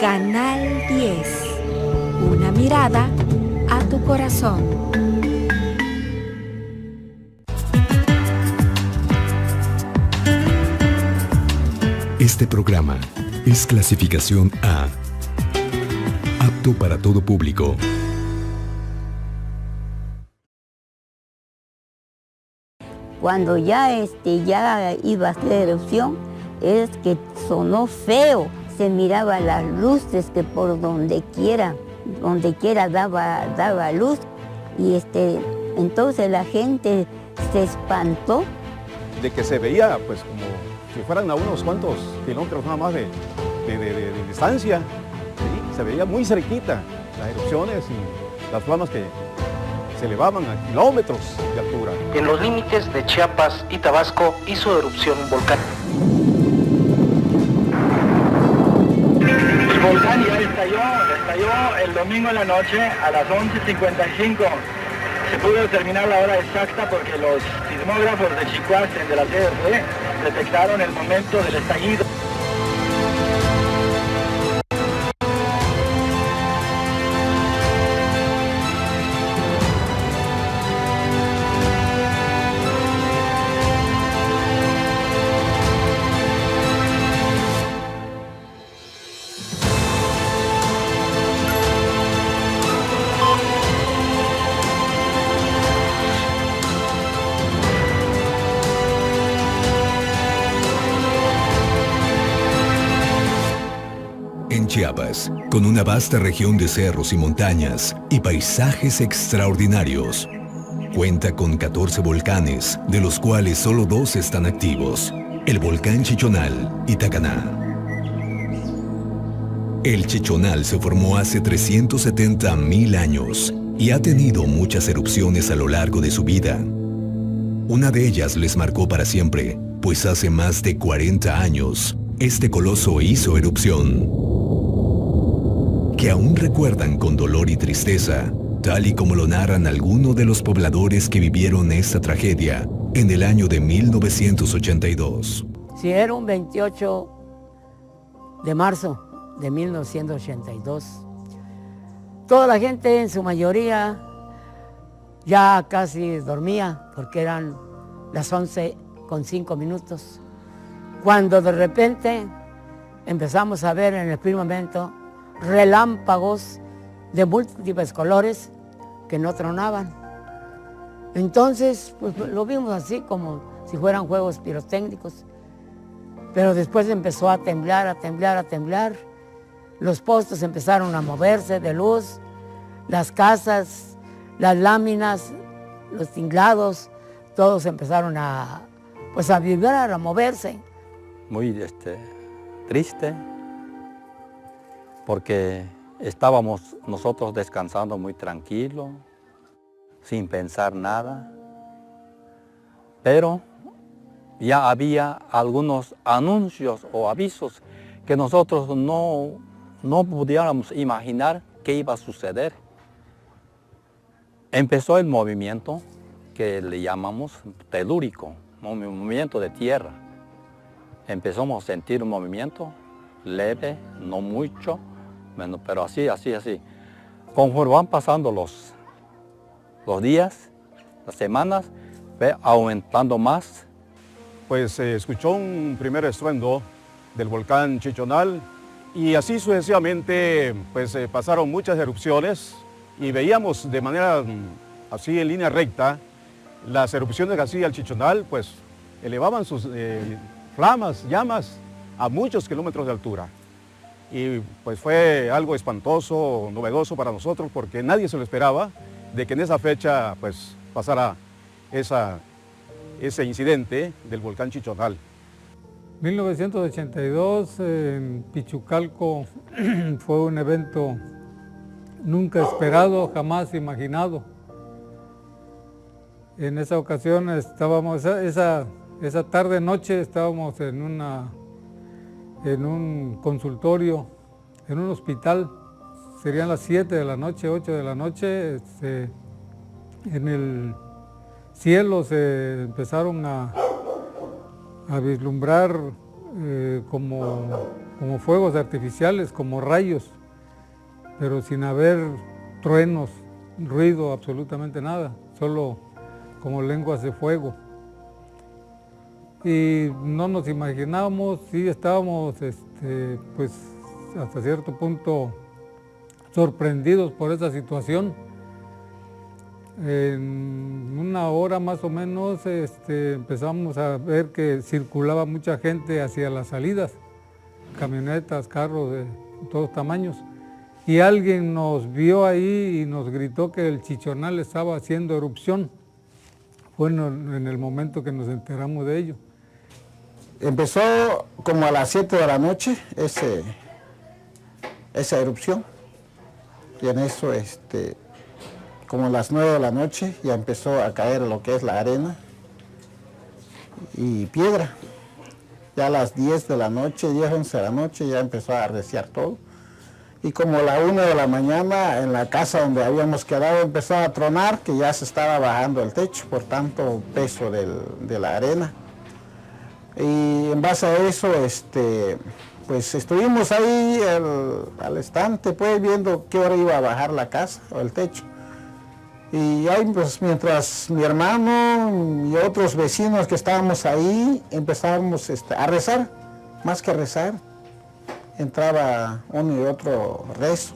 Canal 10. Una mirada a tu corazón. Este programa es clasificación A, apto para todo público. Cuando ya iba a hacer erupción, es que sonó feo, se miraba las luces que por donde quiera daba luz, y entonces la gente se espantó. De que se veía pues como si fueran a unos cuantos kilómetros nada más de distancia, ¿sí? Se veía muy cerquita las erupciones y las flamas que se elevaban a kilómetros de altura. En los límites de Chiapas y Tabasco hizo erupción un volcán. El volcán ya estalló el domingo en la noche a las 11:55. Se pudo determinar la hora exacta porque los sismógrafos de Chicoasten de la CFE detectaron el momento del estallido. En Chiapas, con una vasta región de cerros y montañas y paisajes extraordinarios, cuenta con 14 volcanes, de los cuales solo 2 están activos: el volcán Chichonal y Tacaná. El Chichonal se formó hace 370.000 años y ha tenido muchas erupciones a lo largo de su vida. Una de ellas les marcó para siempre, pues hace más de 40 años, este coloso hizo erupción, que aún recuerdan con dolor y tristeza, tal y como lo narran algunos de los pobladores que vivieron esta tragedia en el año de 1982. Sí, era un 28 de marzo de 1982. Toda la gente, en su mayoría, ya casi dormía, porque eran las 11:05, cuando de repente empezamos a ver en el firmamento relámpagos de múltiples colores que no tronaban. Entonces, pues lo vimos así como si fueran juegos pirotécnicos. Pero después empezó a temblar, a temblar, a temblar. Los postes empezaron a moverse de luz, las casas, las láminas, los tinglados, todos empezaron a vibrar, a moverse. Muy triste, porque estábamos nosotros descansando muy tranquilos, sin pensar nada, pero ya había algunos anuncios o avisos que nosotros no pudiéramos imaginar qué iba a suceder. Empezó el movimiento que le llamamos telúrico, movimiento de tierra. Empezamos a sentir un movimiento leve, no mucho, pero así. Conforme van pasando los días, las semanas, ve aumentando más. Pues se escuchó un primer estruendo del volcán Chichonal y así sucesivamente pues pasaron muchas erupciones y veíamos de manera así en línea recta las erupciones que hacía el Chichonal, pues elevaban sus flamas, llamas a muchos kilómetros de altura. Y pues fue algo espantoso, novedoso para nosotros, porque nadie se lo esperaba de que en esa fecha pues pasara ese incidente del volcán Chichonal. 1982 en Pichucalco fue un evento nunca esperado, jamás imaginado. En esa ocasión estábamos, esa tarde-noche estábamos en un consultorio, en un hospital. Serían las 7 de la noche, 8 de la noche. En el cielo se empezaron a vislumbrar como fuegos artificiales, como rayos, pero sin haber truenos, ruido, absolutamente nada, solo como lenguas de fuego. Y no nos imaginábamos, sí estábamos pues hasta cierto punto sorprendidos por esa situación. En una hora más o menos empezamos a ver que circulaba mucha gente hacia las salidas, camionetas, carros de todos tamaños. Y alguien nos vio ahí y nos gritó que el Chichonal estaba haciendo erupción. Fue en el momento que nos enteramos de ello. Empezó como a las 7 de la noche esa erupción. Y en eso, como a las 9 de la noche, ya empezó a caer lo que es la arena y piedra. Ya a las 10 de la noche, 10, 11 de la noche, ya empezó a arreciar todo. Y como a la 1 de la mañana, en la casa donde habíamos quedado, empezó a tronar, que ya se estaba bajando el techo por tanto peso de la arena. Y en base a eso, pues estuvimos ahí al estante, pues viendo qué hora iba a bajar la casa o el techo. Y ahí, pues mientras mi hermano y otros vecinos que estábamos ahí, empezábamos a rezar, más que rezar, entraba uno y otro rezo.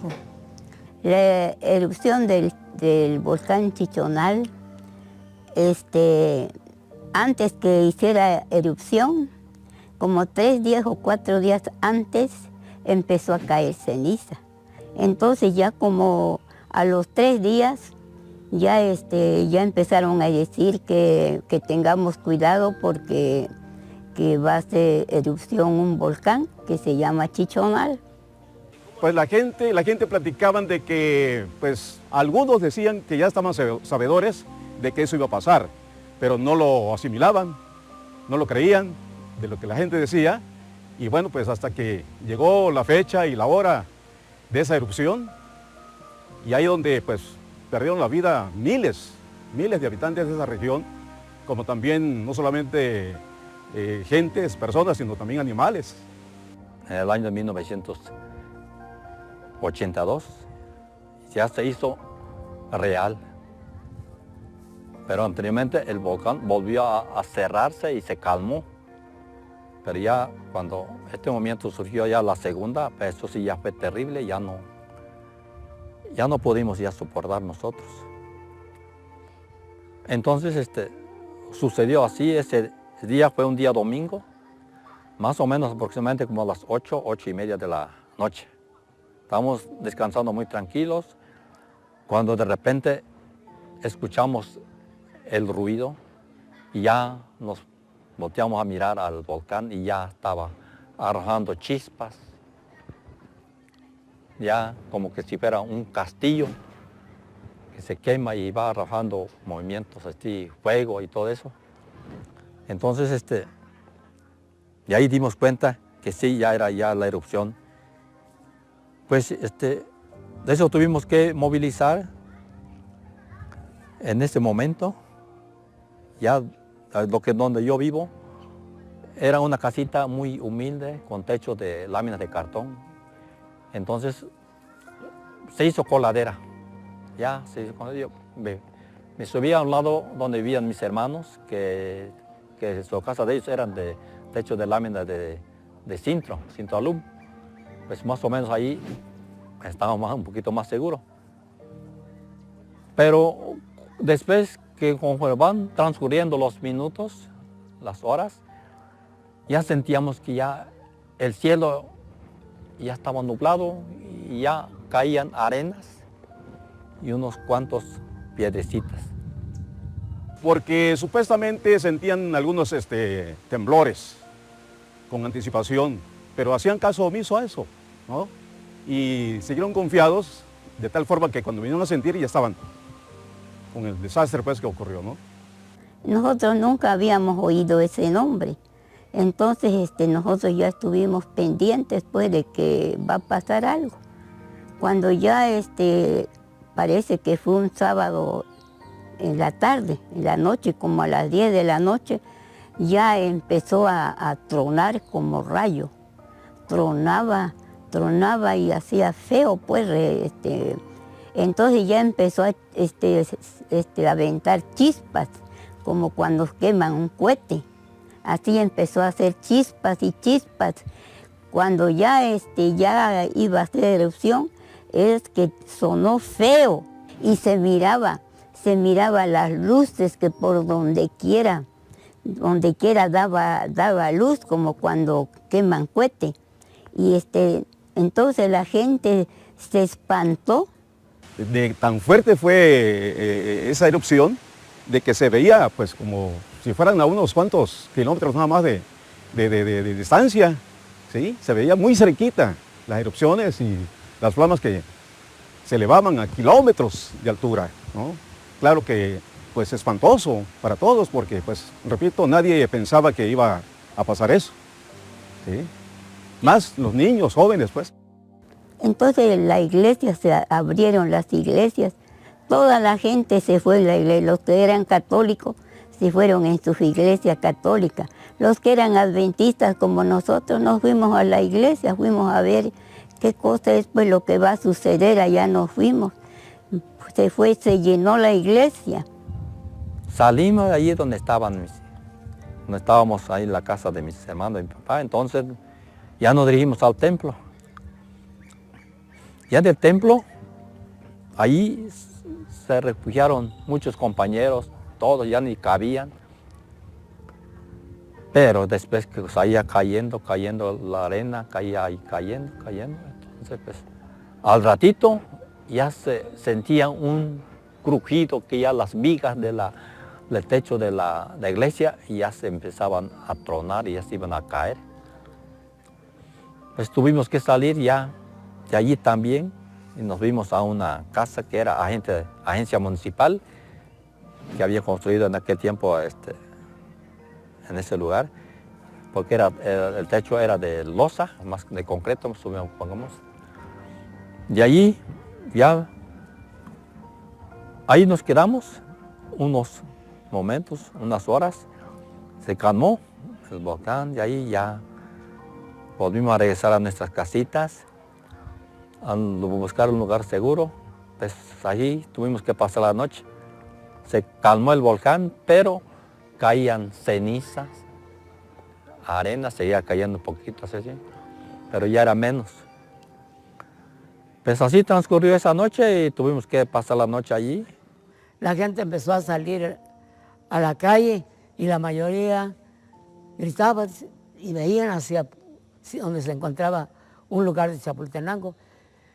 La erupción del volcán Chichonal, antes que hiciera erupción, como 3 días o 4 días antes, empezó a caer ceniza. Entonces ya como a los 3 días, ya empezaron a decir que tengamos cuidado porque que va a hacer erupción un volcán que se llama Chichonal. Pues la gente platicaban de que, pues, algunos decían que ya estaban sabedores de que eso iba a pasar, pero no lo asimilaban, no lo creían de lo que la gente decía. Y bueno, pues hasta que llegó la fecha y la hora de esa erupción, y ahí donde pues perdieron la vida miles de habitantes de esa región, como también no solamente personas, sino también animales. En el año de 1982 ya se hizo real, pero anteriormente el volcán volvió a cerrarse y se calmó. Pero ya cuando este momento surgió ya la segunda, pues eso sí ya fue terrible, ya no pudimos ya soportar nosotros. Entonces sucedió así, ese día fue un día domingo, más o menos aproximadamente como a las 8:30 de la noche. Estábamos descansando muy tranquilos, cuando de repente escuchamos el ruido y ya nos volteamos a mirar al volcán y ya estaba arrojando chispas, ya como que si fuera un castillo que se quema y va arrojando movimientos así, fuego y todo eso. Entonces, y ahí dimos cuenta que sí, ya era ya la erupción. Pues, de eso tuvimos que movilizar en ese momento. Ya donde yo vivo era una casita muy humilde con techo de láminas de cartón. Entonces se hizo coladera. Ya se hizo coladera. Me subí a un lado donde vivían mis hermanos, que su casa de ellos eran de techo de láminas de cintro alum. Pues más o menos ahí estábamos un poquito más seguros. Pero después que conforme van transcurriendo los minutos, las horas, ya sentíamos que ya el cielo ya estaba nublado y ya caían arenas y unos cuantos piedrecitas. Porque supuestamente sentían algunos temblores con anticipación, pero hacían caso omiso a eso, ¿no? Y siguieron confiados de tal forma que cuando vinieron a sentir ya estaban con el desastre pues que ocurrió, ¿no? Nosotros nunca habíamos oído ese nombre. Entonces nosotros ya estuvimos pendientes pues de que va a pasar algo. Cuando ya parece que fue un sábado en la tarde, en la noche, como a las 10 de la noche, ya empezó a tronar como rayo. Tronaba y hacía feo, pues. Entonces ya empezó a aventar chispas, como cuando queman un cohete. Así empezó a hacer chispas y chispas. Cuando ya iba a hacer erupción, es que sonó feo y se miraba las luces que por donde quiera daba luz, como cuando queman cohete. Y entonces la gente se espantó. Tan fuerte fue esa erupción de que se veía pues como si fueran a unos cuantos kilómetros nada más de distancia, ¿sí? Se veía muy cerquita las erupciones y las flamas que se elevaban a kilómetros de altura, ¿no? Claro que pues espantoso para todos porque pues repito, nadie pensaba que iba a pasar eso, ¿sí? Más los niños, jóvenes pues. Entonces la iglesia, se abrieron las iglesias, toda la gente se fue a la iglesia, los que eran católicos se fueron en sus iglesias católicas, los que eran adventistas como nosotros nos fuimos a la iglesia, fuimos a ver qué cosa es pues lo que va a suceder, allá nos fuimos, se llenó la iglesia. Salimos de allí donde estábamos ahí en la casa de mis hermanos y mi papá, entonces ya nos dirigimos al templo. Ya del templo, ahí se refugiaron muchos compañeros, todos ya ni cabían. Pero después que seguía cayendo la arena, caía ahí cayendo. Entonces pues, al ratito ya se sentía un crujido que ya las vigas del techo de la iglesia ya se empezaban a tronar y ya se iban a caer. Pues tuvimos que salir ya de allí también y nos vimos a una casa que era agencia municipal que había construido en aquel tiempo en ese lugar, porque el techo era de losa, más de concreto, pongamos. De allí ya, ahí nos quedamos unos momentos, unas horas, se calmó el volcán, y ahí ya volvimos a regresar a nuestras casitas, a buscar un lugar seguro, pues allí tuvimos que pasar la noche. Se calmó el volcán, pero caían cenizas, arena, seguía cayendo un poquito, así, pero ya era menos. Pues así transcurrió esa noche y tuvimos que pasar la noche allí. La gente empezó a salir a la calle y la mayoría gritaba y veían hacia donde se encontraba un lugar de Chapultenango.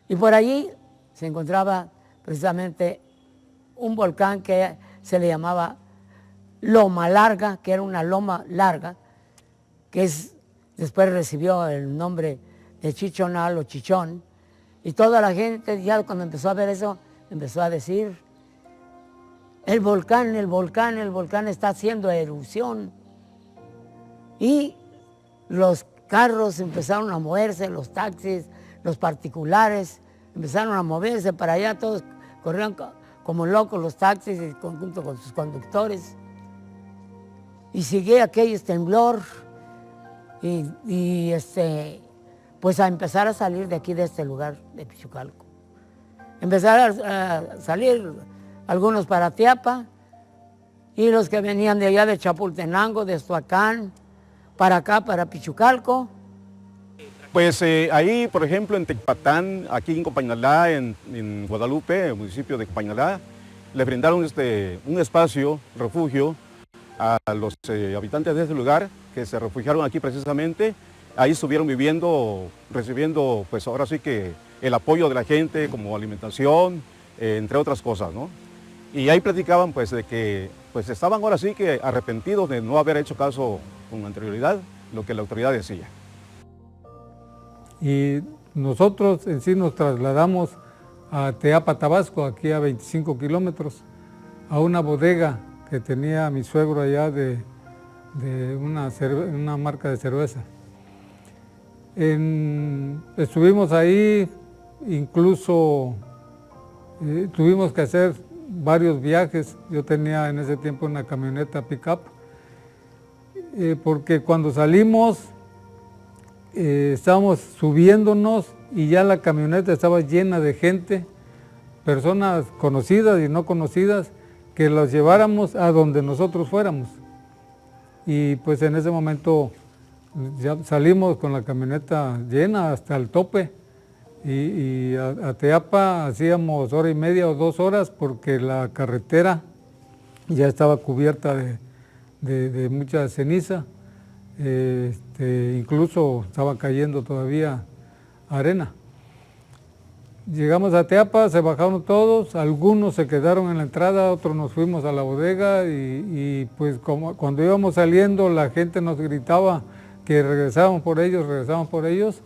Y por allí se encontraba precisamente un volcán que se le llamaba Loma Larga, que era una loma larga, que después recibió el nombre de Chichonal o Chichón. Y toda la gente ya cuando empezó a ver eso, empezó a decir, el volcán está haciendo erupción. Y los carros empezaron a moverse, los taxis, los particulares, empezaron a moverse para allá, todos corrieron como locos los taxis junto con sus conductores. Y sigue aquel temblor pues a empezar a salir de aquí, de este lugar de Pichucalco. Empezaron a salir algunos para Teapa y los que venían de allá de Chapultenango, de Estuacán, para acá, para Pichucalco. Pues ahí, por ejemplo, en Tecpatán, aquí en Copainalá, en Guadalupe, el municipio de Copainalá, le brindaron un espacio, refugio, a los habitantes de ese lugar que se refugiaron aquí precisamente. Ahí estuvieron viviendo, recibiendo, pues ahora sí que el apoyo de la gente como alimentación, entre otras cosas, ¿no? Y ahí platicaban pues de que pues estaban ahora sí que arrepentidos de no haber hecho caso con anterioridad lo que la autoridad decía. Y nosotros en sí nos trasladamos a Teapa, Tabasco, aquí a 25 kilómetros, a una bodega que tenía mi suegro allá de una marca de cerveza. Estuvimos ahí, incluso tuvimos que hacer varios viajes. Yo tenía en ese tiempo una camioneta pick-up porque cuando salimos estábamos subiéndonos y ya la camioneta estaba llena de gente, personas conocidas y no conocidas, que los lleváramos a donde nosotros fuéramos. Y pues en ese momento ya salimos con la camioneta llena hasta el tope y a Teapa hacíamos 1:30 o 2 horas porque la carretera ya estaba cubierta de mucha ceniza, incluso estaba cayendo todavía arena. Llegamos a Teapa, se bajaron todos, algunos se quedaron en la entrada, otros nos fuimos a la bodega y pues cuando íbamos saliendo la gente nos gritaba que regresábamos por ellos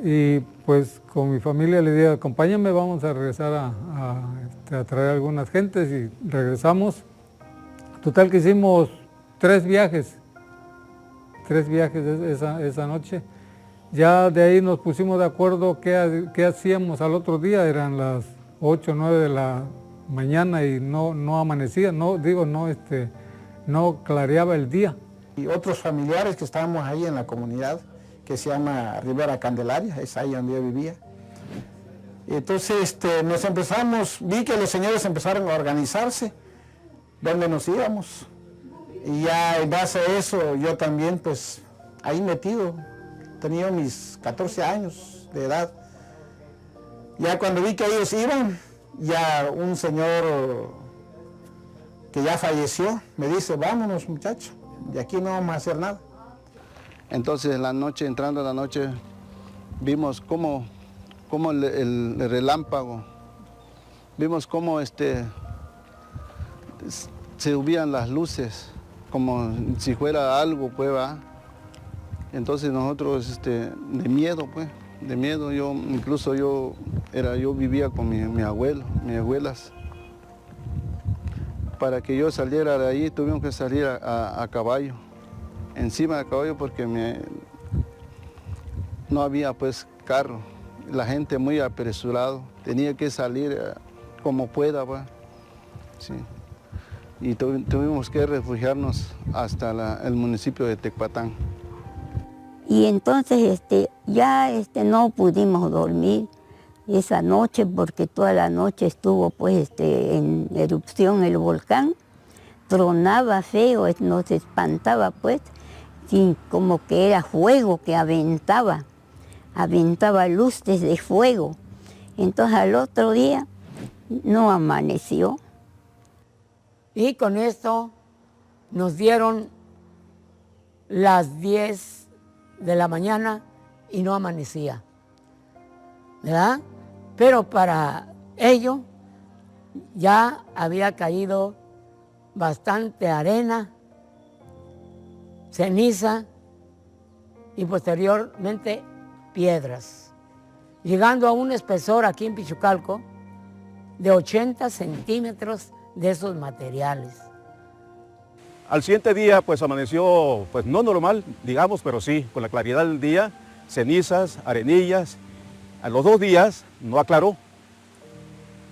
y pues con mi familia le dije, acompáñame, vamos a regresar a traer algunas gentes y regresamos. Total que hicimos 3 viajes esa noche. Ya de ahí nos pusimos de acuerdo qué hacíamos al otro día, eran las 8 o 9 de la mañana y no amanecía, no clareaba el día. Y otros familiares que estábamos ahí en la comunidad, que se llama Rivera Candelaria, es ahí donde yo vivía. Entonces vi que los señores empezaron a organizarse, dónde nos íbamos. Y ya en base a eso, yo también pues ahí metido. Tenía mis 14 años de edad. Ya cuando vi que ellos iban, ya un señor que ya falleció me dice, vámonos muchachos, de aquí no vamos a hacer nada. Entonces entrando la noche, vimos cómo el relámpago, vimos cómo se subían las luces, como si fuera algo, pues, ¿va? Entonces nosotros, de miedo, yo vivía con mis abuelas. Para que yo saliera de ahí tuvimos que salir a caballo, encima de caballo porque no había pues carro, la gente muy apresurado, tenía que salir como pueda, pues. Sí. Y tuvimos que refugiarnos hasta el municipio de Tecpatán. Y entonces ya no pudimos dormir esa noche porque toda la noche estuvo pues en erupción el volcán, tronaba feo, nos espantaba pues, como que era fuego que aventaba luces de fuego. Entonces al otro día no amaneció. Y con esto nos dieron las 10 de la mañana y no amanecía, ¿verdad? Pero para ello ya había caído bastante arena, ceniza y posteriormente piedras, llegando a un espesor aquí en Pichucalco de 80 centímetros de esos materiales. Al siguiente día pues amaneció pues no normal, digamos, pero sí, con la claridad del día, cenizas, arenillas. A los 2 días no aclaró,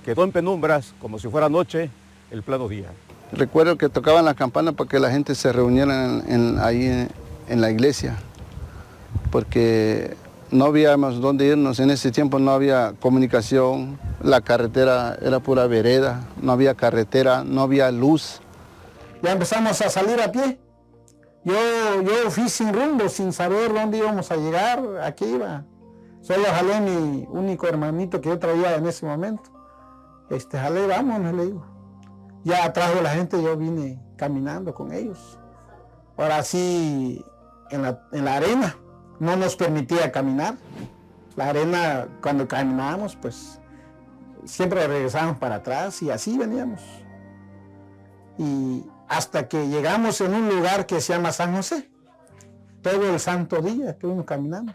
quedó en penumbras como si fuera noche el pleno día. Recuerdo que tocaban la campana para que la gente se reuniera ahí en la iglesia, porque no habíamos dónde irnos, en ese tiempo no había comunicación, la carretera era pura vereda, no había carretera, no había luz. Ya empezamos a salir a pie. Yo fui sin rumbo, sin saber dónde íbamos a llegar, a qué iba. Solo jalé mi único hermanito que yo traía en ese momento. Jalé, vámonos, le digo. Ya atrás de la gente yo vine caminando con ellos. Ahora sí, en la arena no nos permitía caminar. La arena, cuando caminábamos, pues siempre regresábamos para atrás y así veníamos. Y hasta que llegamos en un lugar que se llama San José. Todo el santo día estuvimos caminando.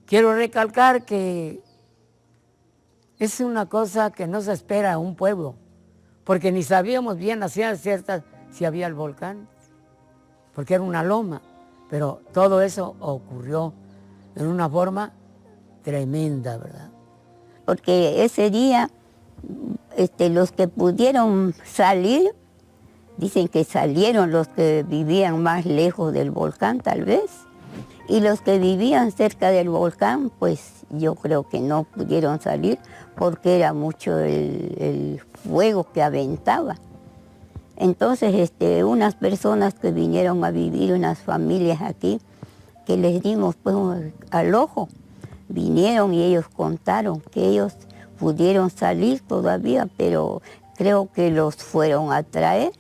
Quiero recalcar que es una cosa que no se espera a un pueblo, porque ni sabíamos bien a ciencia cierta si había el volcán, porque era una loma, pero todo eso ocurrió en una forma tremenda, ¿verdad? Porque ese día los que pudieron salir Dicen que salieron los que vivían más lejos del volcán tal vez, y los que vivían cerca del volcán, pues yo creo que no pudieron salir porque era mucho el fuego que aventaba. Entonces unas personas que vinieron a vivir, unas familias aquí, que les dimos pues al ojo, vinieron y ellos contaron que ellos pudieron salir todavía, pero creo que los fueron a traer,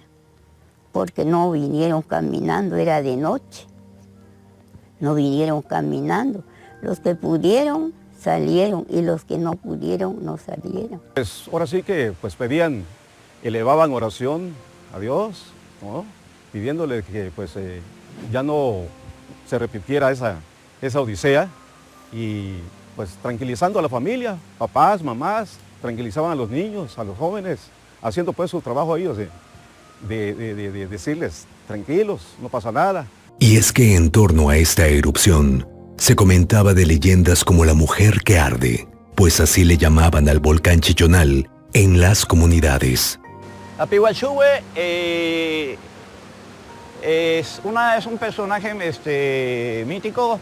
porque no vinieron caminando, era de noche. No vinieron caminando. Los que pudieron salieron y los que no pudieron no salieron. Pues ahora sí que pues pedían, elevaban oración a Dios, ¿no? Pidiéndole que pues ya no se repitiera esa odisea y pues tranquilizando a la familia, papás, mamás, tranquilizaban a los niños, a los jóvenes, haciendo pues su trabajo ellos de decirles, tranquilos, no pasa nada. Y es que en torno a esta erupción se comentaba de leyendas como la mujer que arde, pues así le llamaban al volcán Chichonal en las comunidades. La Pihuachue es un personaje mítico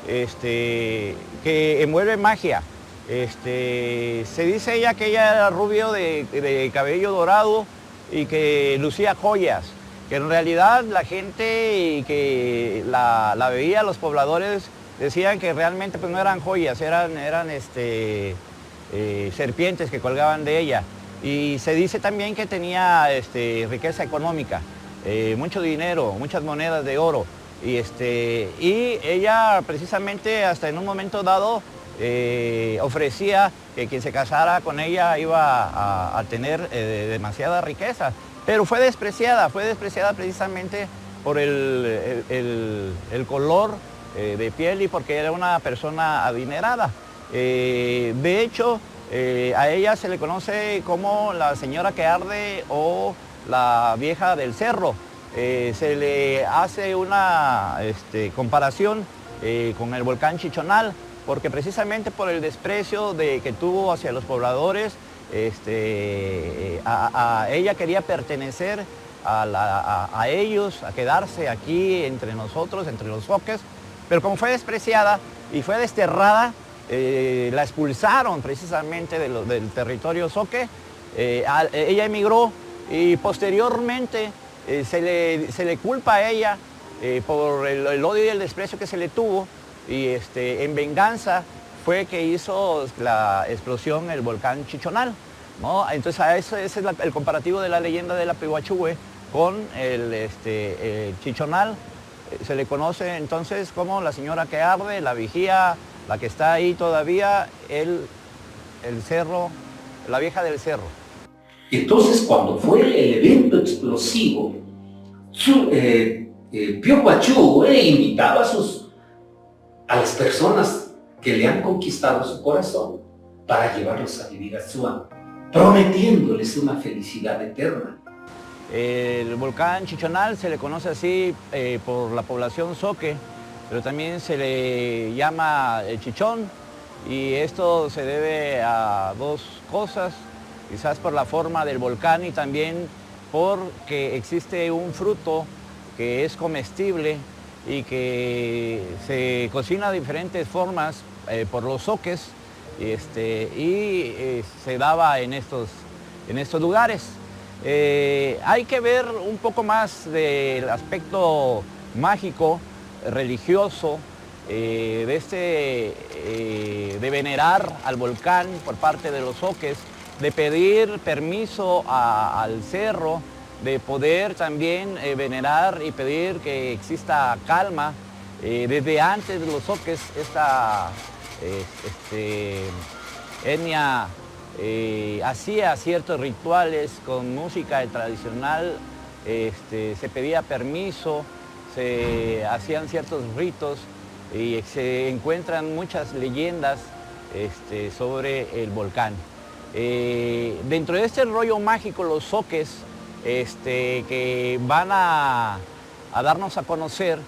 que envuelve magia. Se dice ella que ella era rubio de cabello dorado y que lucía joyas, que en realidad la gente que la veía, los pobladores, decían que realmente pues no eran joyas, eran serpientes que colgaban de ella. Y se dice también que tenía riqueza económica, mucho dinero, muchas monedas de oro. Y ella precisamente hasta en un momento dado ofrecía que quien se casara con ella iba a tener demasiada riqueza. Pero fue despreciada precisamente por el color de piel y porque era una persona adinerada. De hecho, a ella se le conoce como la señora que arde o la vieja del cerro. Se le hace una comparación con el volcán Chichonal, porque precisamente por el desprecio que tuvo hacia los pobladores, ella quería pertenecer a ellos, a quedarse aquí entre nosotros, entre los zoques, pero como fue despreciada y fue desterrada, la expulsaron precisamente del territorio zoque. Ella emigró y posteriormente se le culpa a ella por el odio y el desprecio que se le tuvo, y en venganza fue que hizo la explosión el volcán Chichonal, ¿no? Entonces ese es el comparativo de la leyenda de la Pihuachue con el Chichonal. Se le conoce entonces como la señora que arde, la vigía, la que está ahí todavía, el cerro, la vieja del cerro. Entonces, cuando fue el evento explosivo, Pihuachue invitaba a las personas que le han conquistado su corazón para llevarlos a vivir a Suan, prometiéndoles una felicidad eterna. El volcán Chichonal se le conoce así por la población zoque, pero también se le llama el Chichón, y esto se debe a dos cosas, quizás por la forma del volcán y también porque existe un fruto que es comestible y que se cocina de diferentes formas por los zoques y se daba en estos lugares. Hay que ver un poco más del aspecto mágico, religioso, de venerar al volcán por parte de los zoques, de pedir permiso al cerro, de poder también venerar y pedir que exista calma. Desde antes de los zoques, esta etnia hacía ciertos rituales con música tradicional, se pedía permiso, se hacían ciertos ritos y se encuentran muchas leyendas sobre el volcán. Dentro de este rollo mágico, los zoques que van a darnos a conocer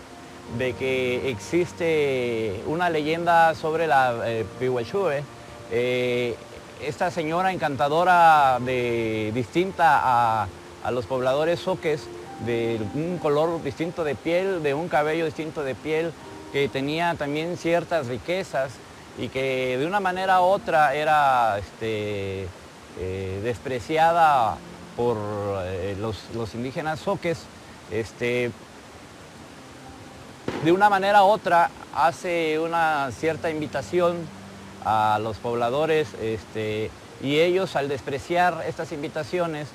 de que existe una leyenda sobre la Pihuachue, esta señora encantadora distinta a los pobladores zoques de un color distinto de piel, de un cabello distinto de piel, que tenía también ciertas riquezas y que de una manera u otra era despreciada por los indígenas zoques. De una manera u otra hace una cierta invitación a los pobladores y ellos, al despreciar estas invitaciones,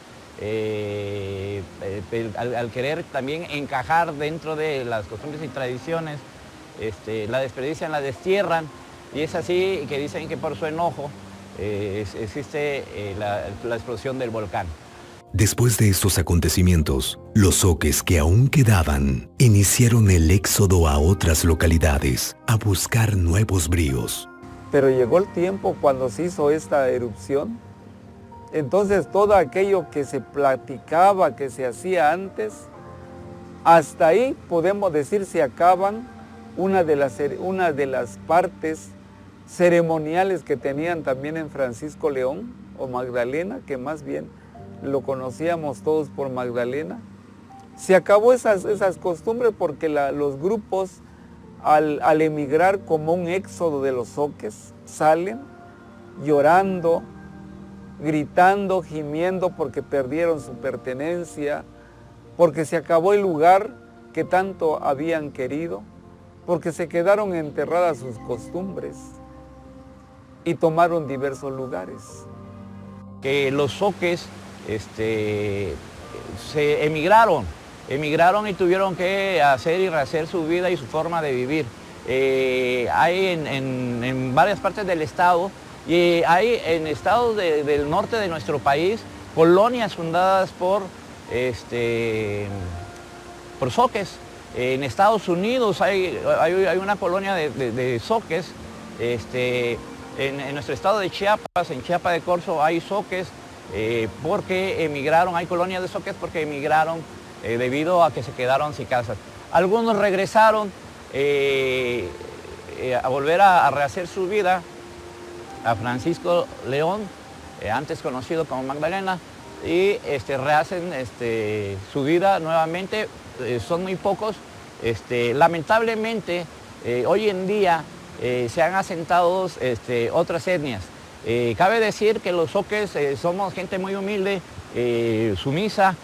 al querer también encajar dentro de las costumbres y tradiciones, la desperdician, la destierran, y es así que dicen que por su enojo existe la explosión del volcán. Después de estos acontecimientos, los zoques que aún quedaban iniciaron el éxodo a otras localidades a buscar nuevos bríos. Pero llegó el tiempo cuando se hizo esta erupción, entonces todo aquello que se platicaba, que se hacía antes, hasta ahí podemos decir se acaban una de las partes ceremoniales que tenían también en Francisco León o Magdalena, que más bien lo conocíamos todos por Magdalena. Se acabó esas costumbres porque los grupos al emigrar como un éxodo de los zoques salen llorando, gritando, gimiendo porque perdieron su pertenencia, porque se acabó el lugar que tanto habían querido, porque se quedaron enterradas sus costumbres y tomaron diversos lugares. Que los zoques se emigraron y tuvieron que hacer y rehacer su vida y su forma de vivir. Hay en varias partes del estado y hay en estados del norte de nuestro país colonias fundadas por zoques. En Estados Unidos hay una colonia de zoques. En nuestro estado de Chiapas, en Chiapa de Corzo, hay zoques porque emigraron, hay colonias de zoques porque emigraron debido a que se quedaron sin casas. Algunos regresaron a volver a rehacer su vida a Francisco León, antes conocido como Magdalena, y rehacen su vida nuevamente. Son muy pocos. Lamentablemente, hoy en día se han asentado otras etnias. Cabe decir que los zoques somos gente muy humilde, sumisa,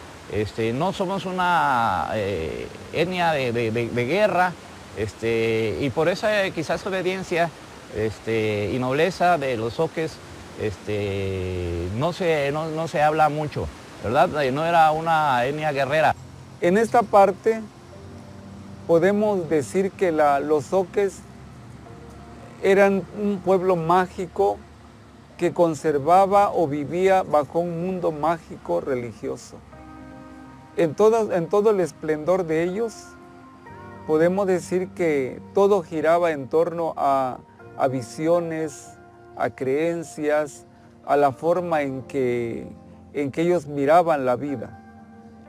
no somos una etnia de guerra, y por esa quizás obediencia y nobleza de los zoques no se habla mucho, ¿verdad? No era una etnia guerrera. En esta parte podemos decir que los zoques eran un pueblo mágico que conservaba o vivía bajo un mundo mágico religioso. En todo el esplendor de ellos, podemos decir que todo giraba en torno a visiones, a creencias, a la forma en que ellos miraban la vida.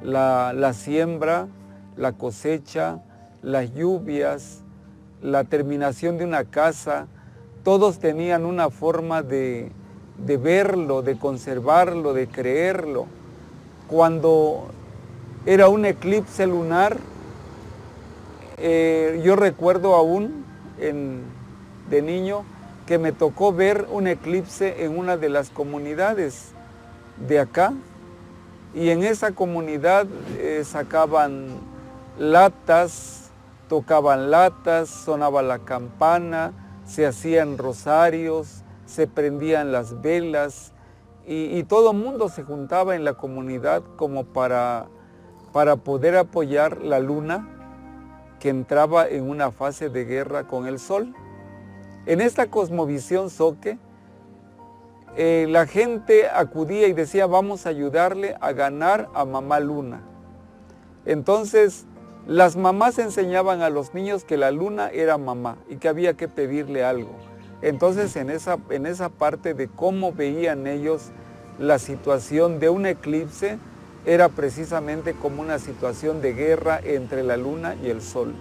La siembra, la cosecha, las lluvias, la terminación de una casa, todos tenían una forma de verlo, de conservarlo, de creerlo. Cuando era un eclipse lunar, yo recuerdo aún de niño que me tocó ver un eclipse en una de las comunidades de acá, y en esa comunidad sacaban latas, tocaban latas, sonaba la campana, se hacían rosarios, se prendían las velas, y todo el mundo se juntaba en la comunidad como para poder apoyar la luna que entraba en una fase de guerra con el sol. En esta cosmovisión zoque, la gente acudía y decía, vamos a ayudarle a ganar a mamá luna. Entonces, las mamás enseñaban a los niños que la luna era mamá y que había que pedirle algo. Entonces, en esa parte de cómo veían ellos la situación de un eclipse, era precisamente como una situación de guerra entre la luna y el sol.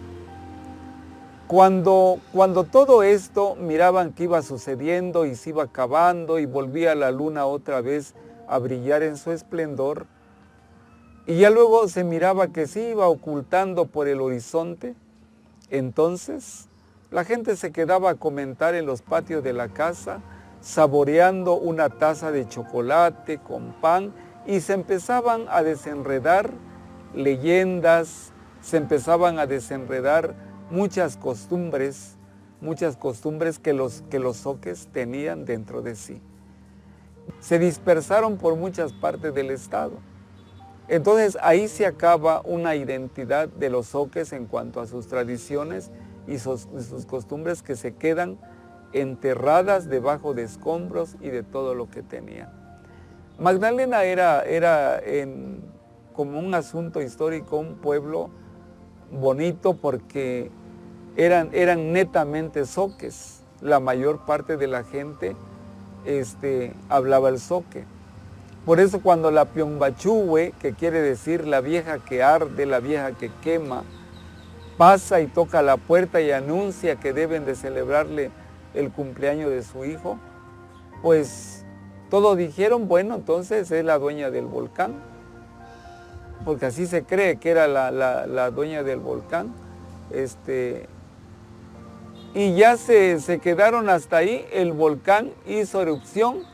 Cuando todo esto miraban que iba sucediendo y se iba acabando y volvía la luna otra vez a brillar en su esplendor, y ya luego se miraba que se iba ocultando por el horizonte. Entonces la gente se quedaba a comentar en los patios de la casa, saboreando una taza de chocolate con pan, y se empezaban a desenredar leyendas, se empezaban a desenredar muchas costumbres que los zoques tenían dentro de sí. Se dispersaron por muchas partes del estado. Entonces ahí se acaba una identidad de los zoques en cuanto a sus tradiciones y sus costumbres, que se quedan enterradas debajo de escombros y de todo lo que tenían. Magdalena era como un asunto histórico, un pueblo bonito, porque eran netamente zoques. La mayor parte de la gente hablaba el zoque. Por eso cuando la Piombachuwe, que quiere decir la vieja que arde, la vieja que quema, pasa y toca la puerta y anuncia que deben de celebrarle el cumpleaños de su hijo, pues todos dijeron, bueno, entonces es la dueña del volcán, porque así se cree que era la dueña del volcán. Y ya se quedaron hasta ahí. El volcán hizo erupción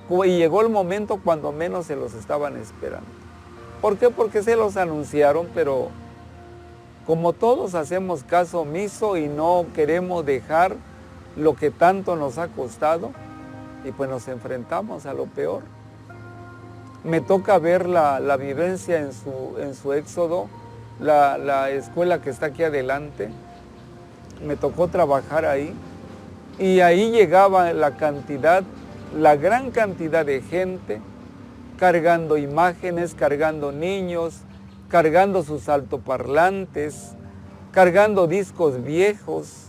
y llegó el momento cuando menos se los estaban esperando. ¿Por qué? Porque se los anunciaron, pero como todos hacemos caso omiso y no queremos dejar lo que tanto nos ha costado, y pues nos enfrentamos a lo peor. Me toca ver la vivencia en su éxodo, la escuela que está aquí adelante. Me tocó trabajar ahí, y ahí llegaba la gran cantidad de gente, cargando imágenes, cargando niños, cargando sus altoparlantes, cargando discos viejos,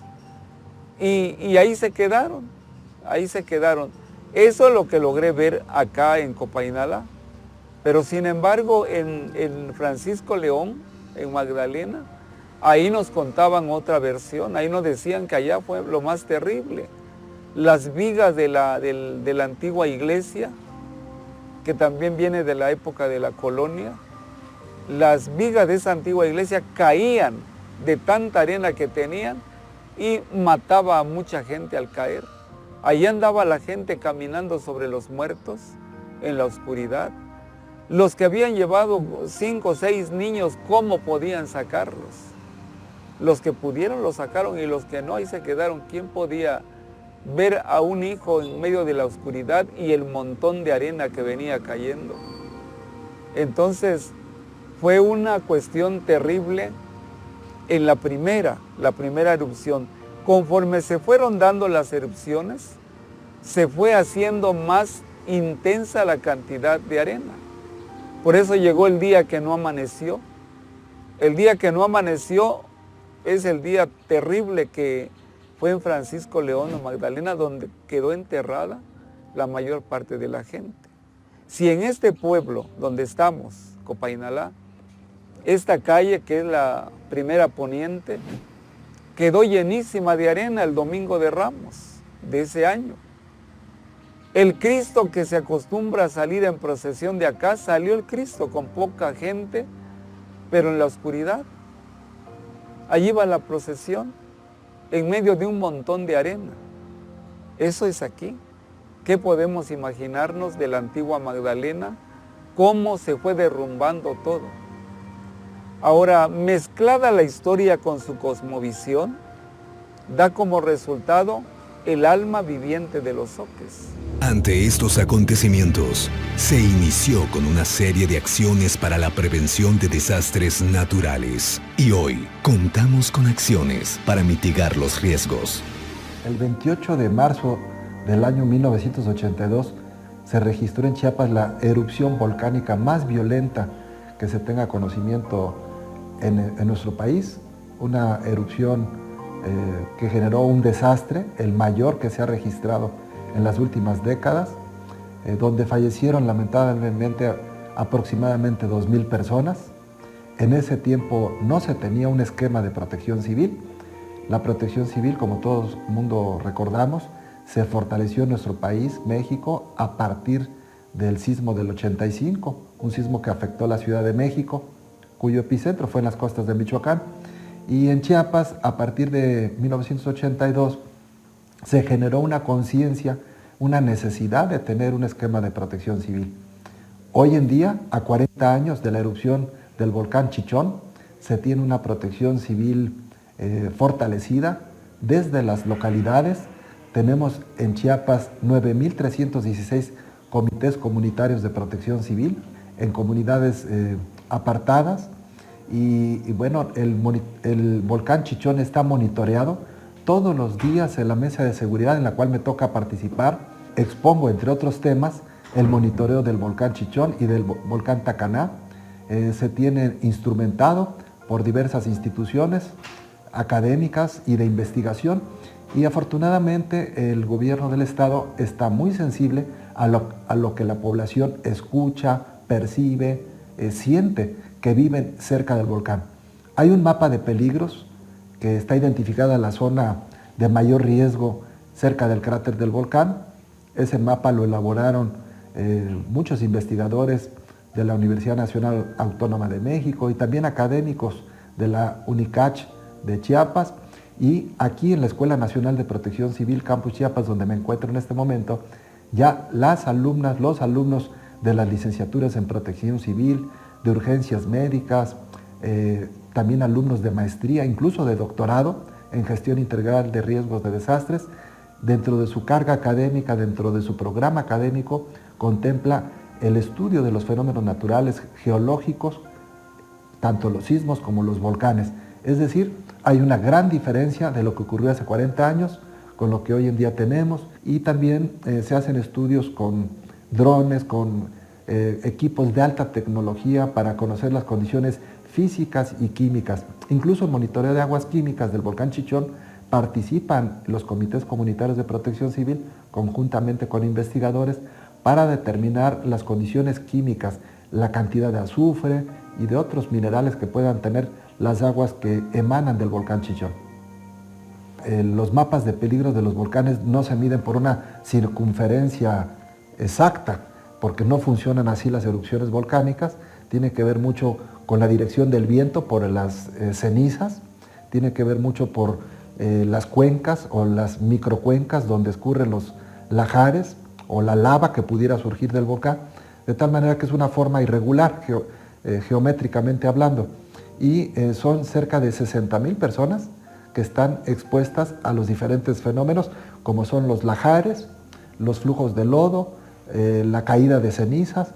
y ahí se quedaron. Eso es lo que logré ver acá en Copainalá. Pero sin embargo, en Francisco León, en Magdalena, ahí nos contaban otra versión. Ahí nos decían que allá fue lo más terrible. Las vigas de la antigua iglesia, que también viene de la época de la colonia, las vigas de esa antigua iglesia caían de tanta arena que tenían y mataba a mucha gente al caer. Ahí andaba la gente caminando sobre los muertos en la oscuridad. Los que habían llevado 5 o 6 niños, ¿cómo podían sacarlos? Los que pudieron los sacaron, y los que no, ahí se quedaron. ¿Quién podía ver a un hijo en medio de la oscuridad y el montón de arena que venía cayendo? Entonces fue una cuestión terrible en la primera erupción. Conforme se fueron dando las erupciones, se fue haciendo más intensa la cantidad de arena. Por eso llegó el día que no amaneció. El día que no amaneció es el día terrible que fue en Francisco León o Magdalena, donde quedó enterrada la mayor parte de la gente. Si en este pueblo donde estamos, Copainalá, esta calle que es la primera poniente, quedó llenísima de arena el Domingo de Ramos de ese año. El Cristo que se acostumbra a salir en procesión de acá, salió el Cristo con poca gente, pero en la oscuridad. Allí va la procesión, en medio de un montón de arena. Eso es aquí. ¿Qué podemos imaginarnos de la antigua Magdalena? Cómo se fue derrumbando todo. Ahora, mezclada la historia con su cosmovisión, da como resultado el alma viviente de los zoques. Ante estos acontecimientos, se inició con una serie de acciones para la prevención de desastres naturales. Y hoy contamos con acciones para mitigar los riesgos. El 28 de marzo del año 1982 se registró en Chiapas la erupción volcánica más violenta que se tenga conocimiento en nuestro país. Una erupción que generó un desastre, el mayor que se ha registrado en las últimas décadas, donde fallecieron lamentablemente aproximadamente 2,000 personas. En ese tiempo no se tenía un esquema de protección civil. La protección civil, como todo el mundo recordamos, se fortaleció en nuestro país, México, a partir del sismo del 85, un sismo que afectó la Ciudad de México, cuyo epicentro fue en las costas de Michoacán. Y en Chiapas, a partir de 1982, se generó una conciencia, una necesidad de tener un esquema de protección civil. Hoy en día, a 40 años de la erupción del volcán Chichón, se tiene una protección civil fortalecida desde las localidades. Tenemos en Chiapas 9.316 comités comunitarios de protección civil en comunidades apartadas y bueno, el volcán Chichón está monitoreado todos los días en la mesa de seguridad en la cual me toca participar. Expongo, entre otros temas, el monitoreo del volcán Chichón y del volcán Tacaná. Se tiene instrumentado por diversas instituciones académicas y de investigación, y afortunadamente el gobierno del estado está muy sensible a lo que la población escucha, percibe, siente que viven cerca del volcán. Hay un mapa de peligros que está identificada la zona de mayor riesgo cerca del cráter del volcán. Ese mapa lo elaboraron muchos investigadores de la Universidad Nacional Autónoma de México y también académicos de la UNICACH de Chiapas, y aquí en la Escuela Nacional de Protección Civil Campus Chiapas, donde me encuentro en este momento, ya las alumnas, los alumnos de las licenciaturas en Protección Civil, de urgencias médicas, también alumnos de maestría, incluso de doctorado en Gestión Integral de Riesgos de Desastres, dentro de su carga académica, dentro de su programa académico, contempla el estudio de los fenómenos naturales geológicos, tanto los sismos como los volcanes. Es decir, hay una gran diferencia de lo que ocurrió hace 40 años con lo que hoy en día tenemos, y también se hacen estudios con drones, con equipos de alta tecnología para conocer las condiciones físicas y químicas. Incluso en monitoreo de aguas químicas del volcán Chichón participan los comités comunitarios de protección civil conjuntamente con investigadores para determinar las condiciones químicas, la cantidad de azufre y de otros minerales que puedan tener las aguas que emanan del volcán Chichón. Los mapas de peligro de los volcanes no se miden por una circunferencia exacta, porque no funcionan así las erupciones volcánicas. Tiene que ver mucho con la dirección del viento por las cenizas, tiene que ver mucho por las cuencas o las microcuencas donde escurren los lahares o la lava que pudiera surgir del volcán, de tal manera que es una forma irregular geométricamente hablando. Y son cerca de 60,000 personas que están expuestas a los diferentes fenómenos, como son los lahares, los flujos de lodo, la caída de cenizas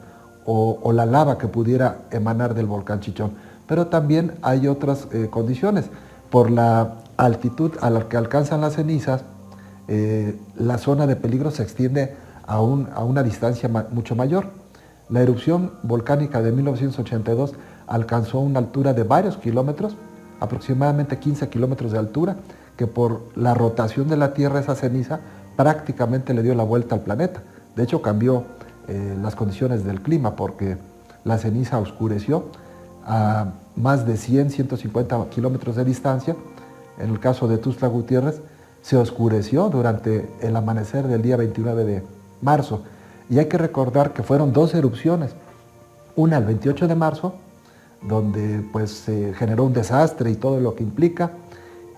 o la lava que pudiera emanar del volcán Chichón. Pero también hay otras condiciones. Por la altitud a la que alcanzan las cenizas, la zona de peligro se extiende a una distancia mucho mayor. La erupción volcánica de 1982 alcanzó una altura de varios kilómetros, aproximadamente 15 kilómetros de altura, que por la rotación de la Tierra, esa ceniza prácticamente le dio la vuelta al planeta. De hecho, cambió las condiciones del clima, porque la ceniza oscureció a más de 100, 150 kilómetros de distancia. En el caso de Tuxtla Gutiérrez, se oscureció durante el amanecer del día 29 de marzo. Y hay que recordar que fueron dos erupciones, una el 28 de marzo, donde pues se generó un desastre y todo lo que implica,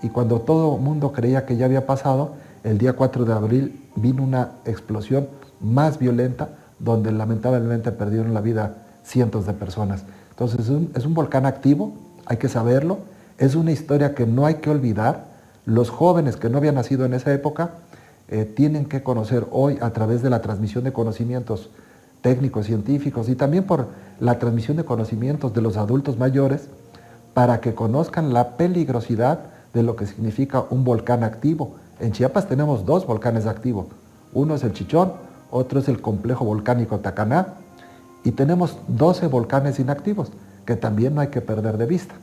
y cuando todo el mundo creía que ya había pasado, el día 4 de abril vino una explosión más violenta, donde lamentablemente perdieron la vida cientos de personas. Entonces es un volcán activo, hay que saberlo, es una historia que no hay que olvidar. Los jóvenes que no habían nacido en esa época tienen que conocer hoy, a través de la transmisión de conocimientos técnicos, científicos, y también por la transmisión de conocimientos de los adultos mayores, para que conozcan la peligrosidad de lo que significa un volcán activo. En Chiapas tenemos dos volcanes activos, uno es el Chichón, otro es el complejo volcánico Tacaná, y tenemos 12 volcanes inactivos, que también no hay que perder de vista,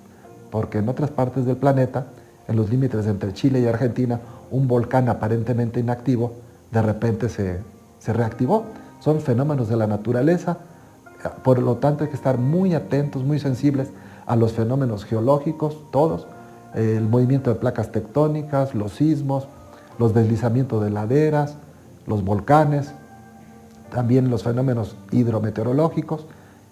porque en otras partes del planeta, en los límites entre Chile y Argentina, un volcán aparentemente inactivo de repente se reactivó. Son fenómenos de la naturaleza, por lo tanto hay que estar muy atentos, muy sensibles a los fenómenos geológicos, todos, el movimiento de placas tectónicas, los sismos, los deslizamientos de laderas, los volcanes, también los fenómenos hidrometeorológicos,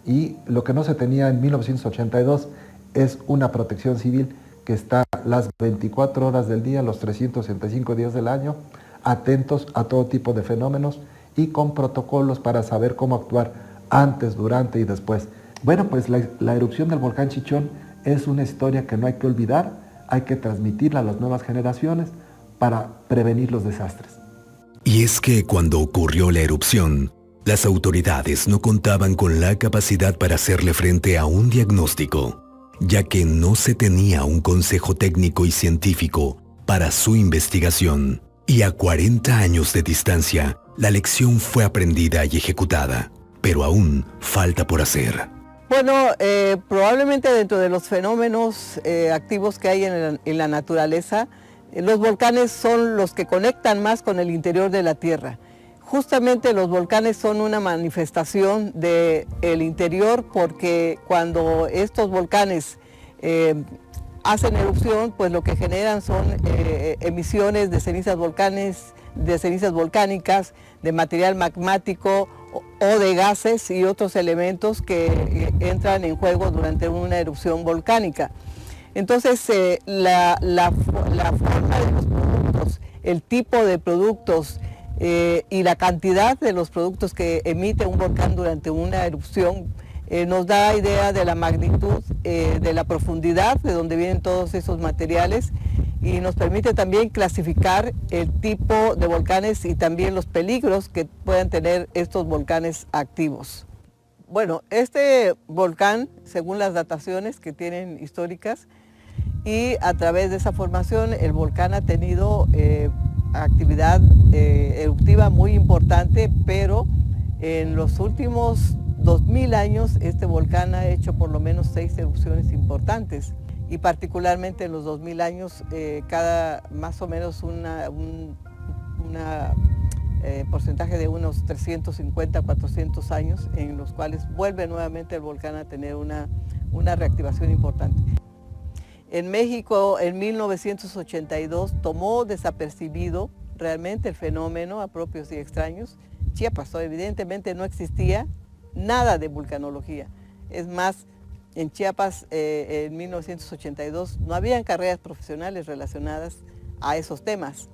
y lo que no se tenía en 1982 es una protección civil que está las 24 horas del día, los 365 días del año, atentos a todo tipo de fenómenos y con protocolos para saber cómo actuar antes, durante y después. Bueno, pues la erupción del volcán Chichón es una historia que no hay que olvidar, hay que transmitirla a las nuevas generaciones para prevenir los desastres. Y es que cuando ocurrió la erupción, las autoridades no contaban con la capacidad para hacerle frente a un diagnóstico, ya que no se tenía un consejo técnico y científico para su investigación. Y a 40 años de distancia, la lección fue aprendida y ejecutada, pero aún falta por hacer. Bueno, probablemente dentro de los fenómenos activos que hay en la naturaleza, los volcanes son los que conectan más con el interior de la Tierra. Justamente los volcanes son una manifestación del interior porque cuando estos volcanes hacen erupción, pues lo que generan son emisiones de cenizas volcánicas, de material magmático o de gases y otros elementos que entran en juego durante una erupción volcánica. Entonces, la forma de los productos, el tipo de productos y la cantidad de los productos que emite un volcán durante una erupción nos da idea de la magnitud, de la profundidad de donde vienen todos esos materiales y nos permite también clasificar el tipo de volcanes y también los peligros que puedan tener estos volcanes activos. Bueno, este volcán, según las dataciones que tienen históricas, y a través de esa formación el volcán ha tenido actividad eruptiva muy importante, pero en los últimos 2000 años este volcán ha hecho por lo menos 6 erupciones importantes y particularmente en los 2000 años cada más o menos un porcentaje de unos 350, 400 años en los cuales vuelve nuevamente el volcán a tener una reactivación importante. En México, en 1982, tomó desapercibido realmente el fenómeno a propios y extraños. Chiapas, evidentemente no existía nada de vulcanología. Es más, en Chiapas, en 1982, no habían carreras profesionales relacionadas a esos temas.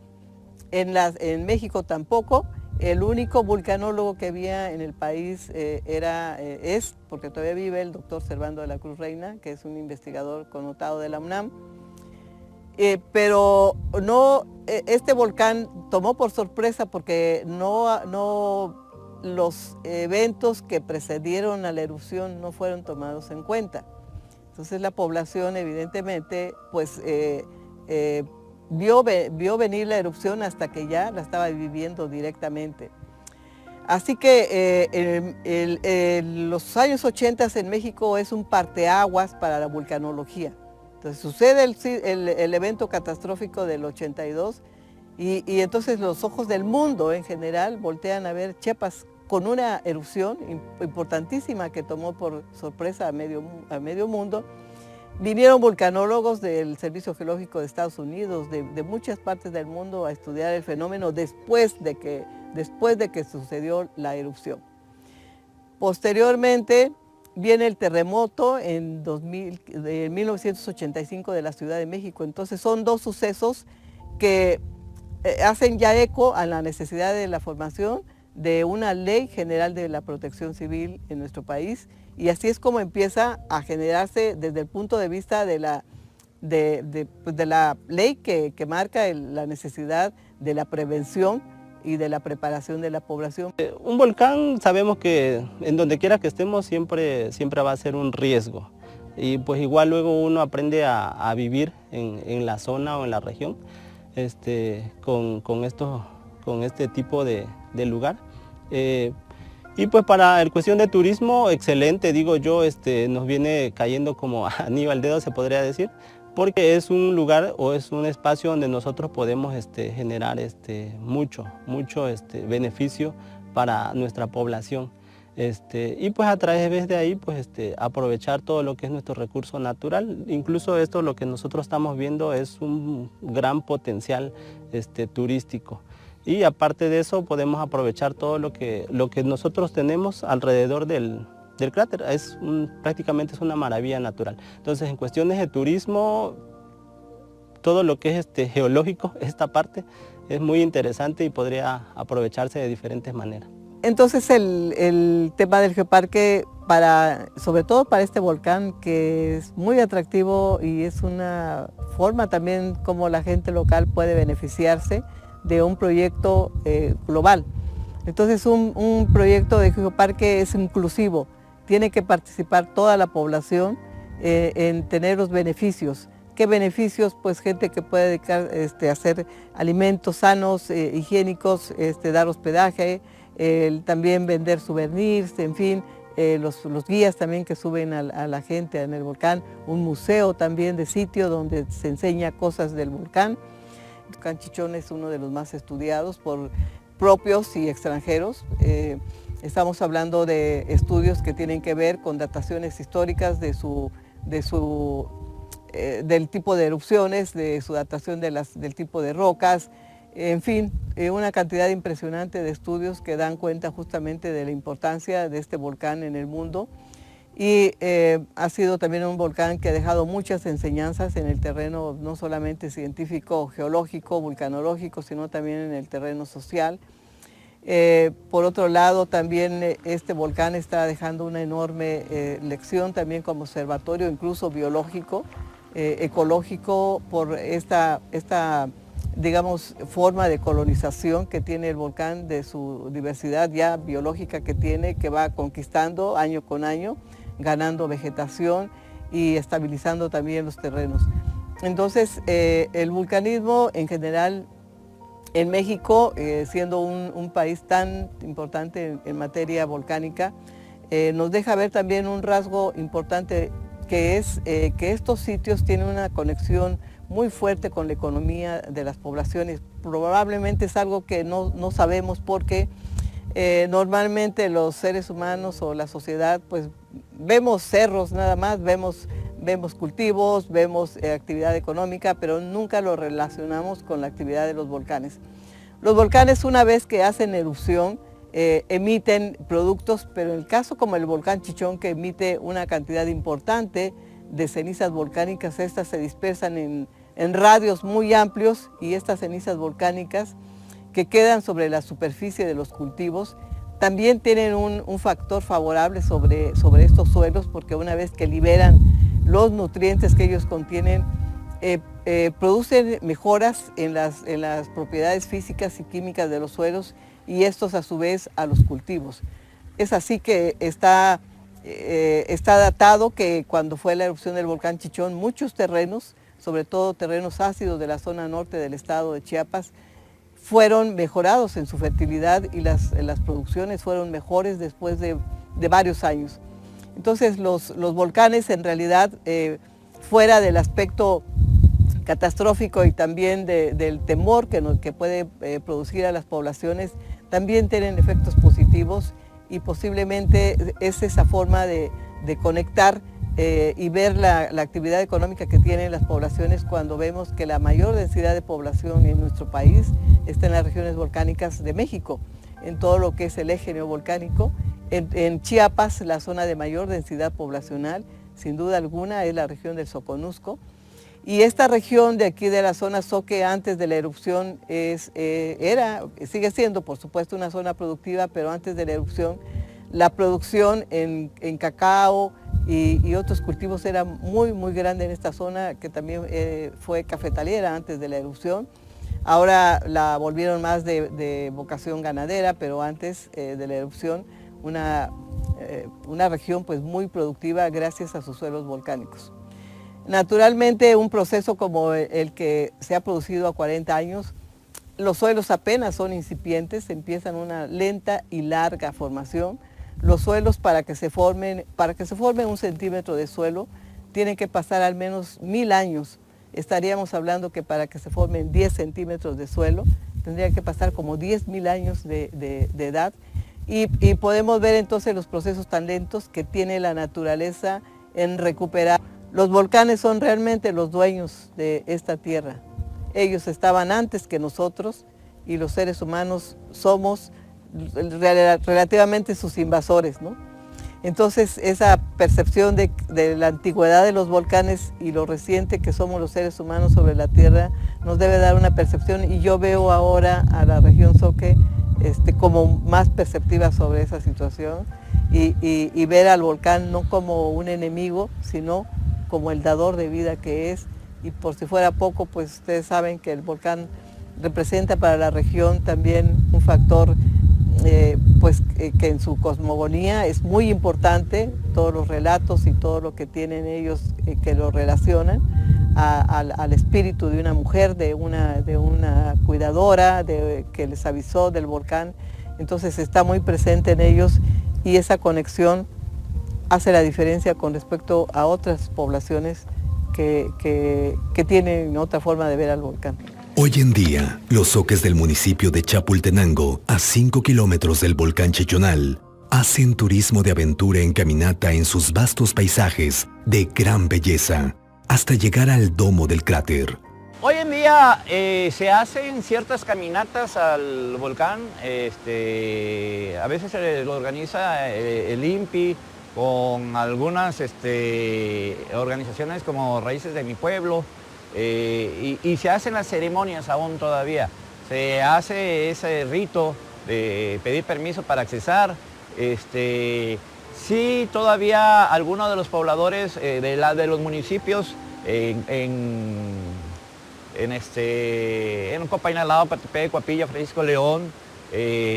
En México tampoco. El único vulcanólogo que había en el país es, porque todavía vive, el doctor Servando de la Cruz Reina, que es un investigador connotado de la UNAM. Pero no, este volcán tomó por sorpresa porque los eventos que precedieron a la erupción no fueron tomados en cuenta. Entonces la población evidentemente pues vio venir la erupción hasta que ya la estaba viviendo directamente. Así que los años 80 en México es un parteaguas para la vulcanología. Entonces sucede el evento catastrófico del 82 y entonces los ojos del mundo en general voltean a ver Chiapas con una erupción importantísima que tomó por sorpresa a medio mundo. Vinieron vulcanólogos del Servicio Geológico de Estados Unidos, de muchas partes del mundo a estudiar el fenómeno después de que sucedió la erupción. Posteriormente viene el terremoto en 1985 de la Ciudad de México. Entonces son dos sucesos que hacen ya eco a la necesidad de la formación de una ley general de la protección civil en nuestro país. Y así es como empieza a generarse desde el punto de vista de la ley que marca la necesidad de la prevención y de la preparación de la población. Un volcán sabemos que en donde quiera que estemos siempre va a ser un riesgo. Y pues igual luego uno aprende a vivir en la zona o en la región con este tipo de lugar. Y pues para el cuestión de turismo, excelente, digo yo, nos viene cayendo como anillo al dedo, se podría decir, porque es un lugar o es un espacio donde nosotros podemos generar mucho beneficio para nuestra población. Y pues a través de ahí pues aprovechar todo lo que es nuestro recurso natural. Incluso esto lo que nosotros estamos viendo es un gran potencial turístico. Y aparte de eso podemos aprovechar todo lo que nosotros tenemos alrededor del del cráter. Prácticamente es una maravilla natural. Entonces, en cuestiones de turismo, todo lo que es geológico, esta parte, es muy interesante y podría aprovecharse de diferentes maneras. Entonces el tema del geoparque, sobre todo para este volcán, que es muy atractivo y es una forma también como la gente local puede beneficiarse de un proyecto global. Entonces un proyecto de geoparque es inclusivo, tiene que participar toda la población en tener los beneficios. ¿Qué beneficios? Pues gente que puede dedicar a hacer alimentos sanos, higiénicos, dar hospedaje, también vender souvenirs, en fin, los guías también que suben a la gente en el volcán, un museo también de sitio donde se enseña cosas del volcán. El volcán Chichón es uno de los más estudiados por propios y extranjeros. Estamos hablando de estudios que tienen que ver con dataciones históricas del tipo de erupciones, de su datación del tipo de rocas, en fin, una cantidad impresionante de estudios que dan cuenta justamente de la importancia de este volcán en el mundo. Y ha sido también un volcán que ha dejado muchas enseñanzas en el terreno no solamente científico, geológico, vulcanológico, sino también en el terreno social. Por otro lado, también este volcán está dejando una enorme lección también como observatorio, incluso biológico, ecológico, por esta digamos, forma de colonización que tiene el volcán, de su diversidad ya biológica que tiene, que va conquistando año con año, ganando vegetación y estabilizando también los terrenos. Entonces, el vulcanismo en general en México, siendo un país tan importante en materia volcánica, nos deja ver también un rasgo importante que es que estos sitios tienen una conexión muy fuerte con la economía de las poblaciones. Probablemente es algo que no sabemos porque normalmente los seres humanos o la sociedad pues vemos cerros nada más, vemos cultivos, vemos actividad económica, pero nunca lo relacionamos con la actividad de los volcanes. Los volcanes, una vez que hacen erupción, emiten productos, pero en el caso como el volcán Chichón, que emite una cantidad importante de cenizas volcánicas, estas se dispersan en radios muy amplios, y estas cenizas volcánicas que quedan sobre la superficie de los cultivos también tienen un factor favorable sobre estos suelos, porque una vez que liberan los nutrientes que ellos contienen, producen mejoras en las propiedades físicas y químicas de los suelos, y estos a su vez a los cultivos. Es así que está datado que cuando fue la erupción del volcán Chichón, muchos terrenos, sobre todo terrenos ácidos de la zona norte del estado de Chiapas, fueron mejorados en su fertilidad, y las producciones fueron mejores después de varios años. Entonces los volcanes en realidad, fuera del aspecto catastrófico y también del temor que puede producir a las poblaciones, también tienen efectos positivos, y posiblemente es esa forma de conectar y ver la actividad económica que tienen las poblaciones cuando vemos que la mayor densidad de población en nuestro país está en las regiones volcánicas de México, en todo lo que es el eje neovolcánico. En Chiapas, la zona de mayor densidad poblacional, sin duda alguna, es la región del Soconusco. Y esta región de aquí de la zona Zoque, antes de la erupción, sigue siendo por supuesto una zona productiva, pero antes de la erupción la producción en cacao y otros cultivos era muy grande en esta zona, que también fue cafetalera antes de la erupción. Ahora la volvieron más de vocación ganadera, pero antes de la erupción una región pues muy productiva gracias a sus suelos volcánicos. Naturalmente, un proceso como el que se ha producido a 40 años, los suelos apenas son incipientes, empiezan una lenta y larga formación. Los suelos, para que se forme 1 centímetro de suelo, tienen que pasar al menos 1000 años. Estaríamos hablando que para que se formen 10 centímetros de suelo, tendría que pasar como 10.000 años de edad. Y podemos ver entonces los procesos tan lentos que tiene la naturaleza en recuperar. Los volcanes son realmente los dueños de esta tierra. Ellos estaban antes que nosotros, y los seres humanos somos relativamente sus invasores, ¿no? Entonces esa percepción de la antigüedad de los volcanes y lo reciente que somos los seres humanos sobre la Tierra nos debe dar una percepción, y yo veo ahora a la región Zoque como más perceptiva sobre esa situación y ver al volcán no como un enemigo, sino como el dador de vida que es. Y por si fuera poco, pues ustedes saben que el volcán representa para la región también un factor que en su cosmogonía es muy importante, todos los relatos y todo lo que tienen ellos que lo relacionan al espíritu de una mujer, de una cuidadora que les avisó del volcán. Entonces está muy presente en ellos, y esa conexión hace la diferencia con respecto a otras poblaciones que tienen otra forma de ver al volcán. Hoy en día, los zoques del municipio de Chapultenango, a 5 kilómetros del volcán Chichonal, hacen turismo de aventura en caminata en sus vastos paisajes de gran belleza, hasta llegar al domo del cráter. Hoy en día se hacen ciertas caminatas al volcán, a veces se lo organiza el INPI con algunas organizaciones como Raíces de mi Pueblo, y se hacen las ceremonias aún todavía. Se hace ese rito de pedir permiso para accesar. Sí, todavía algunos de los pobladores de los municipios en Copainalao, Patepec, Coapilla, Francisco León,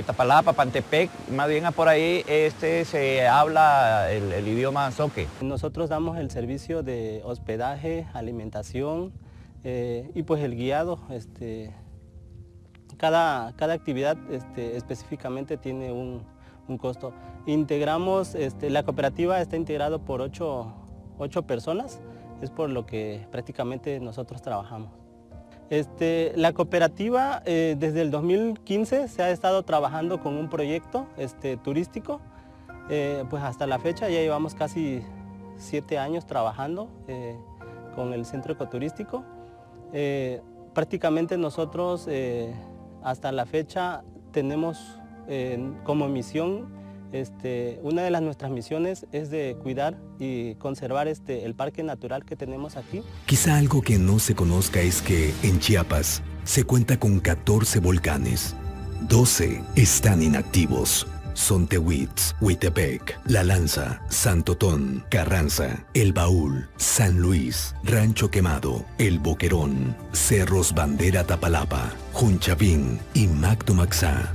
Tapalapa, Pantepec, más bien por ahí se habla el idioma zoque. Nosotros damos el servicio de hospedaje, alimentación y pues el guiado. Cada actividad específicamente tiene un costo. Integramos, la cooperativa está integrada por 8 personas, es por lo que prácticamente nosotros trabajamos. La cooperativa desde el 2015 se ha estado trabajando con un proyecto turístico, pues hasta la fecha ya llevamos casi 7 años trabajando con el centro ecoturístico. Prácticamente nosotros hasta la fecha tenemos como misión, una de nuestras misiones es de cuidar y conservar el parque natural que tenemos aquí. Quizá algo que no se conozca es que en Chiapas se cuenta con 14 volcanes. 12 están inactivos. Son Tehuitz, Huitepec, La Lanza, Santotón, Carranza, El Baúl, San Luis, Rancho Quemado, El Boquerón, Cerros Bandera Tapalapa, Junchavín y Mactomaxá.